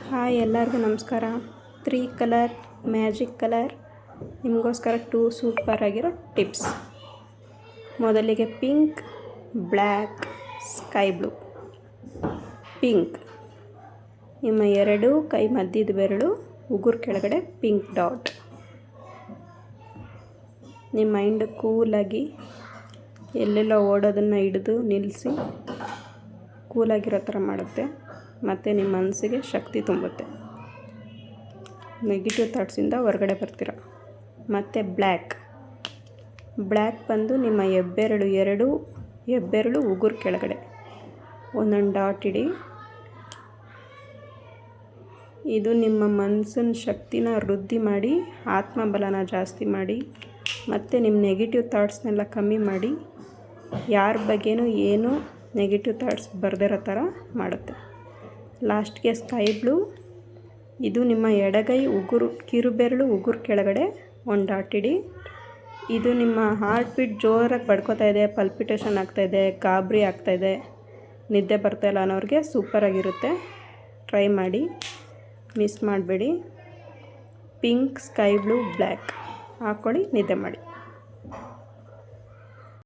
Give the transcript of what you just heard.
Hi, ಎಲ್ಲರಿಗೂ ನಮಸ್ಕಾರ. 3 colour magic colour ನಿಮಗೋಸ್ಕರ 2 ಸೂಪರ್ ಆಗಿರೋ ಟಿಪ್ಸ್. ಮೊದಲಿಗೆ pink, black, sky blue. Pink, ನಿಮ್ಮ 2 ಕೈ ಮಧ್ಯದ ಬೆರಳು ಉಗುರು ಕೆಳಗಡೆ ಪಿಂಕ್ ಡಾಟ್. ನಿಮ್ಮ ಮೈಂಡ್ ಕೂಲಾಗಿ ಎಲ್ಲೆಲ್ಲೋ ಓಡೋದನ್ನು ಹಿಡಿದು ನಿಲ್ಲಿಸಿ ಕೂಲಾಗಿರೋ ಥರ ಮಾಡುತ್ತೆ ಮತ್ತು ನಿಮ್ಮ ಮನಸ್ಸಿಗೆ ಶಕ್ತಿ ತುಂಬುತ್ತೆ. ನೆಗೆಟಿವ್ ಥಾಟ್ಸಿಂದ ಹೊರಗಡೆ ಬರ್ತೀರ. ಮತ್ತು ಬ್ಲ್ಯಾಕ್ ಬಂದು ನಿಮ್ಮ ಹೆಬ್ಬೆರಳು ಉಗುರು ಕೆಳಗಡೆ ಒಂದೊಂದು ಡಾಟ್ ಇಡಿ. ಇದು ನಿಮ್ಮ ಮನಸ್ಸಿನ ಶಕ್ತಿನ ವೃದ್ಧಿ ಮಾಡಿ, ಆತ್ಮಬಲನ ಜಾಸ್ತಿ ಮಾಡಿ ಮತ್ತು ನಿಮ್ಮ ನೆಗೆಟಿವ್ ಥಾಟ್ಸ್ನೆಲ್ಲ ಕಮ್ಮಿ ಮಾಡಿ, ಯಾರ ಬಗ್ಗೆನೂ ಏನೂ ನೆಗೆಟಿವ್ ಥಾಟ್ಸ್ ಬರ್ದಿರೋ ಥರ ಮಾಡುತ್ತೆ. ಲಾಸ್ಟ್ಗೆ ಸ್ಕೈ ಬ್ಲೂ, ಇದು ನಿಮ್ಮ ಎಡಗೈ ಕಿರುಬೆರಳು ಉಗುರು ಕೆಳಗಡೆ ಒಂದು ಡಾಟ್ ಇಡಿ. ಇದು ನಿಮ್ಮ ಹಾರ್ಟ್ ಬೀಟ್ ಜೋರಾಗಿ ಬಡ್ಕೋತಾ ಇದೆ, ಪಲ್ಪಿಟೇಷನ್ ಆಗ್ತಾಯಿದೆ, ಗಾಬರಿ ಆಗ್ತಾಯಿದೆ, ನಿದ್ದೆ ಬರ್ತಾಯಿಲ್ಲ ಅನ್ನೋರಿಗೆ ಸೂಪರಾಗಿರುತ್ತೆ. ಟ್ರೈ ಮಾಡಿ, ಮಿಸ್ ಮಾಡಬೇಡಿ. ಪಿಂಕ್, ಸ್ಕೈ ಬ್ಲೂ, ಬ್ಲ್ಯಾಕ್ ಹಾಕ್ಕೊಳ್ಳಿ, ನಿದ್ದೆ ಮಾಡಿ.